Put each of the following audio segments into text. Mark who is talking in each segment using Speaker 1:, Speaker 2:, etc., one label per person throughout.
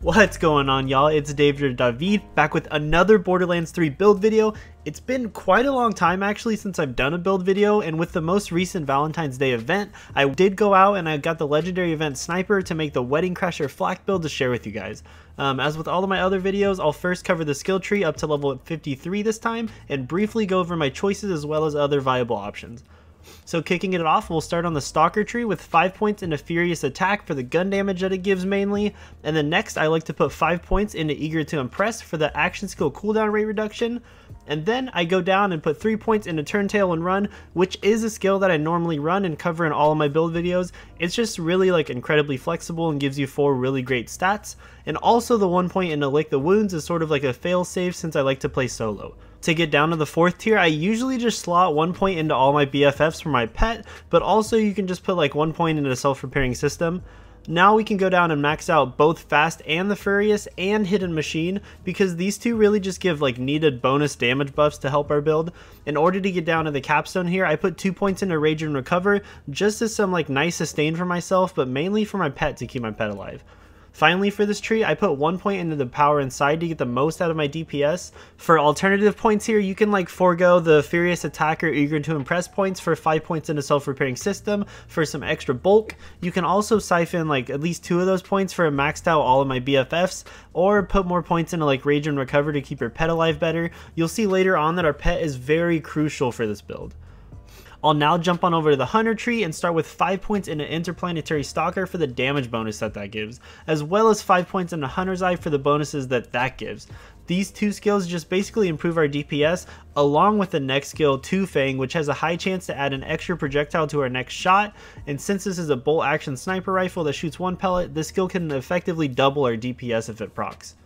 Speaker 1: What's going on, y'all? It's Dawhveed back with another Borderlands 3 build video. It's been quite a long time actually since I've done a build video, and with the most recent Valentine's Day event, I did go out and I got the legendary event sniper to make the Wedding Crasher flak build to share with you guys. As with all of my other videos, I'll first cover the skill tree up to level 53 this time, and briefly go over my choices as well as other viable options. So kicking it off, we'll start on the Stalker tree with 5 points into Furious Attack for the gun damage that it gives mainly, and then next I like to put 5 points into Eager to Impress for the action skill cooldown rate reduction, and then I go down and put 3 points into Turn Tail and Run, which is a skill that I normally run and cover in all of my build videos. It's just really incredibly flexible and gives you 4 really great stats, and also the 1 point into Lick the Wounds is sort of like a fail-safe since I like to play solo. To get down to the 4th tier, I usually just slot 1 point into all my BFFs for my pet, but also you can just put 1 point into the self-repairing system. Now we can go down and max out both Fast and the Furious and Hidden Machine, because these two really just give needed bonus damage buffs to help our build. In order to get down to the capstone here, I put 2 points into Rage and Recover, just as some nice sustain for myself, but mainly for my pet to keep my pet alive. Finally, for this tree, I put 1 point into the power inside to get the most out of my DPS. For alternative points here, you can forego the Furious Attack or Eager to Impress points for 5 points into self-repairing system for some extra bulk. You can also siphon at least 2 of those points for maxed out all of my BFFs, or put more points into Rage and Recover to keep your pet alive better. You'll see later on that our pet is very crucial for this build. I'll now jump on over to the Hunter tree and start with 5 points into Interplanetary Stalker for the damage bonus that gives, as well as 5 points into Hunter's Eye for the bonuses that gives. These two skills just basically improve our DPS, along with the next skill, Two Fang, which has a high chance to add an extra projectile to our next shot, and since this is a bolt action sniper rifle that shoots 1 pellet, this skill can effectively double our DPS if it procs.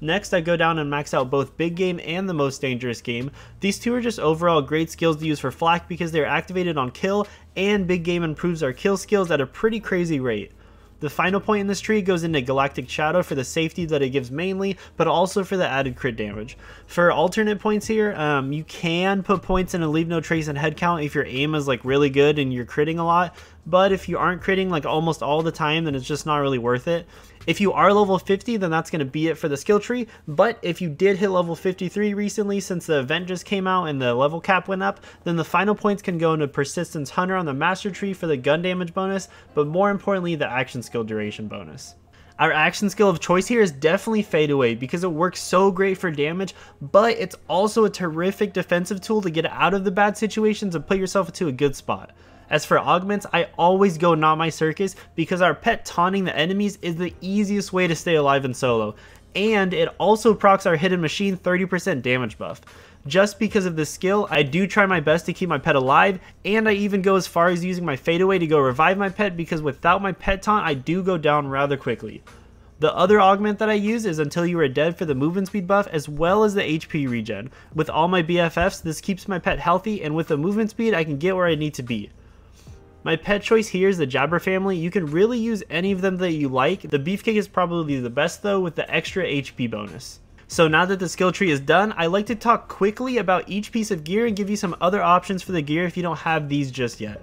Speaker 1: Next, I go down and max out both Big Game and the Most Dangerous Game. These two are just overall great skills to use for flak because they're activated on kill, and Big Game improves our kill skills at a pretty crazy rate. The final point in this tree goes into Galactic Shadow for the safety that it gives mainly, but also for the added crit damage. For alternate points here, you can put points into Leave No Trace and Head Count if your aim is really good and you're critting a lot, but if you aren't critting almost all the time, then it's just not really worth it. If you are level 50, then that's going to be it for the skill tree, but if you did hit level 53 recently since the event just came out and the level cap went up, then the final points can go into Persistence Hunter on the Master tree for the gun damage bonus, but more importantly the action skill duration bonus. Our action skill of choice here is definitely Fade Away because it works so great for damage, but it's also a terrific defensive tool to get out of the bad situations and put yourself into a good spot. As for augments, I always go Not My Circus because our pet taunting the enemies is the easiest way to stay alive in solo, and it also procs our Hidden Machine 30% damage buff. Just because of this skill, I do try my best to keep my pet alive, and I even go as far as using my Fade Away to go revive my pet because without my pet taunt, I do go down rather quickly. The other augment that I use is Until You Are Dead for the movement speed buff as well as the HP regen. With all my BFFs, this keeps my pet healthy, and with the movement speed, I can get where I need to be. My pet choice here is the Jabber family. You can really use any of them that you like. The Beefcake is probably the best though, with the extra HP bonus. So now that the skill tree is done, I like to talk quickly about each piece of gear and give you some other options for the gear if you don't have these just yet.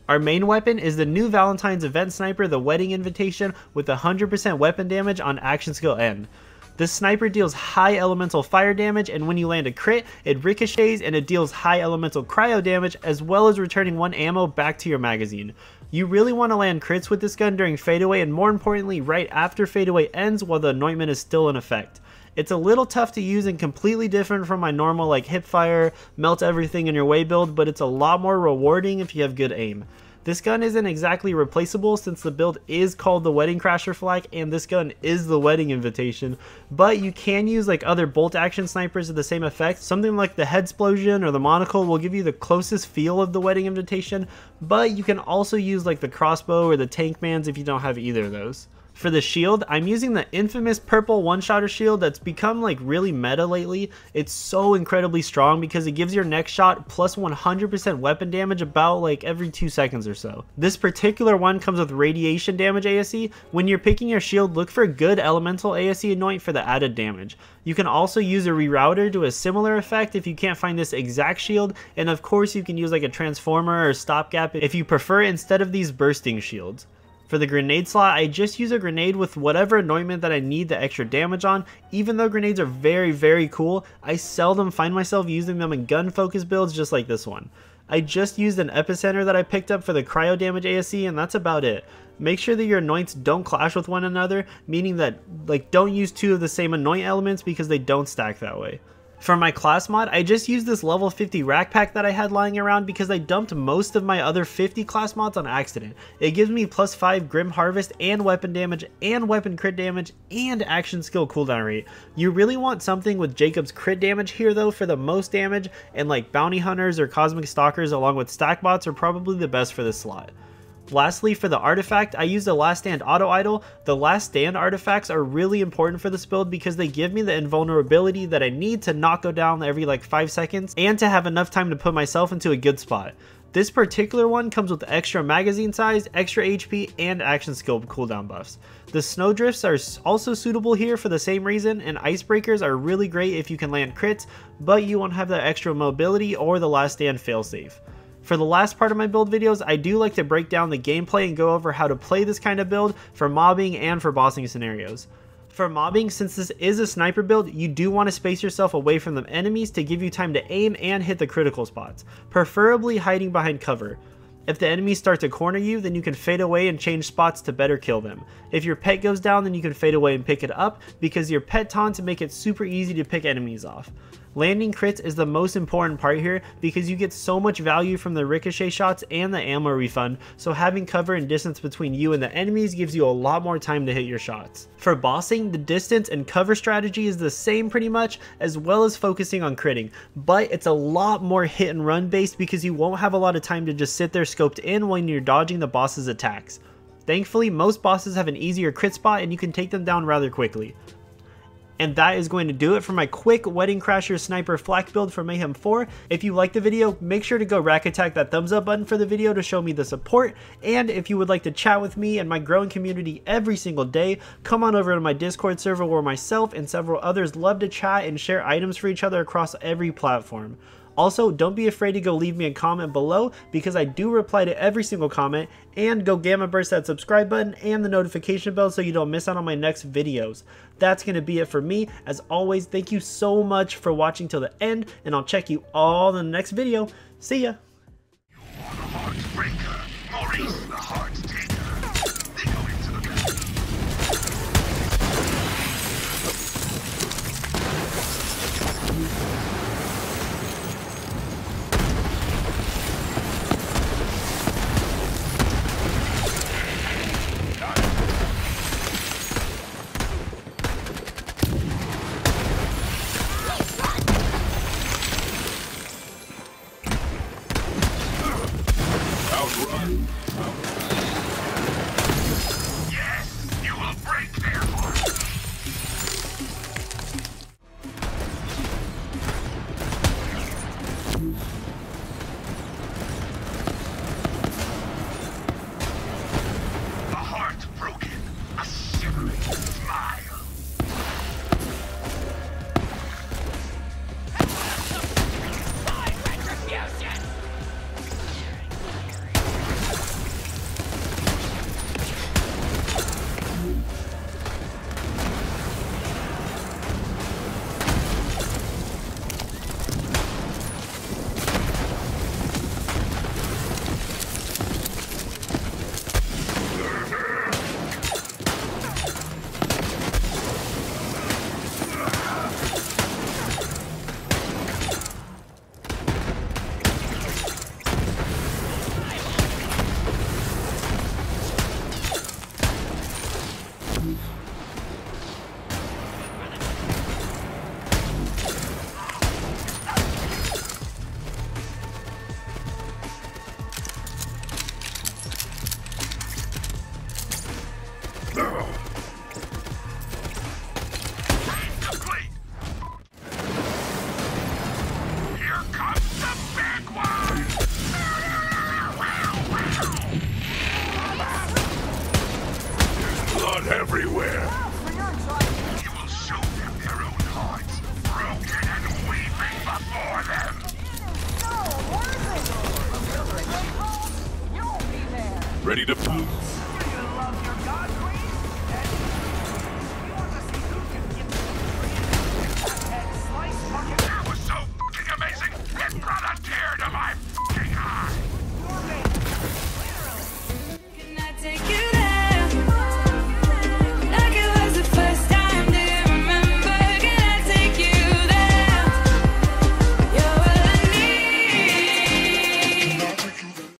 Speaker 1: Our main weapon is the new Valentine's event sniper, the Wedding Invitation, with 100% weapon damage on action skill N. This sniper deals high elemental fire damage, and when you land a crit, it ricochets and it deals high elemental cryo damage, as well as returning 1 ammo back to your magazine. You really want to land crits with this gun during Fade Away, and more importantly right after Fade Away ends while the anointment is still in effect. It's a little tough to use and completely different from my normal hipfire, melt everything in your way build, but it's a lot more rewarding if you have good aim. This gun isn't exactly replaceable since the build is called the Wedding Crasher flak and this gun is the Wedding Invitation, but you can use other bolt action snipers of the same effect. Something like the Headsplosion or the Monocle will give you the closest feel of the Wedding Invitation, but you can also use the crossbow or the Tankmans if you don't have either of those. For the shield, I'm using the infamous purple one-shotter shield that's become really meta lately. It's so incredibly strong because it gives your next shot plus 100% weapon damage about every 2 seconds or so. This particular one comes with radiation damage ASE. When you're picking your shield, look for a good elemental ASE anoint for the added damage. You can also use a rerouter to a similar effect if you can't find this exact shield, and of course you can use a transformer or stopgap if you prefer instead of these bursting shields. For the grenade slot, I just use a grenade with whatever anointment that I need the extra damage on. Even though grenades are very cool, I seldom find myself using them in gun focus builds just like this one. I just used an epicenter that I picked up for the cryo damage ASC, and that's about it. Make sure that your anoints don't clash with one another, meaning that don't use two of the same anoint elements because they don't stack that way. For my class mod, I just used this level 50 rack pack that I had lying around because I dumped most of my other 50 class mods on accident. It gives me +5 Grim Harvest and weapon damage and weapon crit damage and action skill cooldown rate. You really want something with Jacob's crit damage here though for the most damage, and like bounty hunters or cosmic stalkers along with stack bots are probably the best for this slot. Lastly, for the artifact, I used a last stand auto idol. The last stand artifacts are really important for this build because they give me the invulnerability that I need to not go down every 5 seconds and to have enough time to put myself into a good spot. This particular one comes with extra magazine size, extra HP, and action skill cooldown buffs. The snowdrifts are also suitable here for the same reason, and icebreakers are really great if you can land crits, but you won't have the extra mobility or the last stand failsafe. For the last part of my build videos, I do like to break down the gameplay and go over how to play this kind of build for mobbing and for bossing scenarios. For mobbing, since this is a sniper build, you do want to space yourself away from the enemies to give you time to aim and hit the critical spots, preferably hiding behind cover. If the enemies start to corner you, then you can fade away and change spots to better kill them. If your pet goes down, then you can fade away and pick it up because your pet taunts make it super easy to pick enemies off. Landing crits is the most important part here because you get so much value from the ricochet shots and the ammo refund, so having cover and distance between you and the enemies gives you a lot more time to hit your shots. For bossing, the distance and cover strategy is the same pretty much, as well as focusing on critting, but it's a lot more hit and run based because you won't have a lot of time to just sit there scoped in when you're dodging the boss's attacks. Thankfully, most bosses have an easier crit spot and you can take them down rather quickly. And that is going to do it for my quick Wedding Crasher Sniper Flak build for Mayhem 4. If you liked the video, make sure to go rack attack that thumbs up button for the video to show me the support. And if you would like to chat with me and my growing community every single day, come on over to my Discord server where myself and several others love to chat and share items for each other across every platform. Also, don't be afraid to go leave me a comment below because I do reply to every single comment, and go gamma burst that subscribe button and the notification bell so you don't miss out on my next videos. That's going to be it for me. As always, thank you so much for watching till the end, and I'll check you all in the next video. See ya!
Speaker 2: Everywhere. You will show them their own hearts, broken and weeping before them.
Speaker 3: No, what is it? You'll be there.
Speaker 2: Ready to pounce.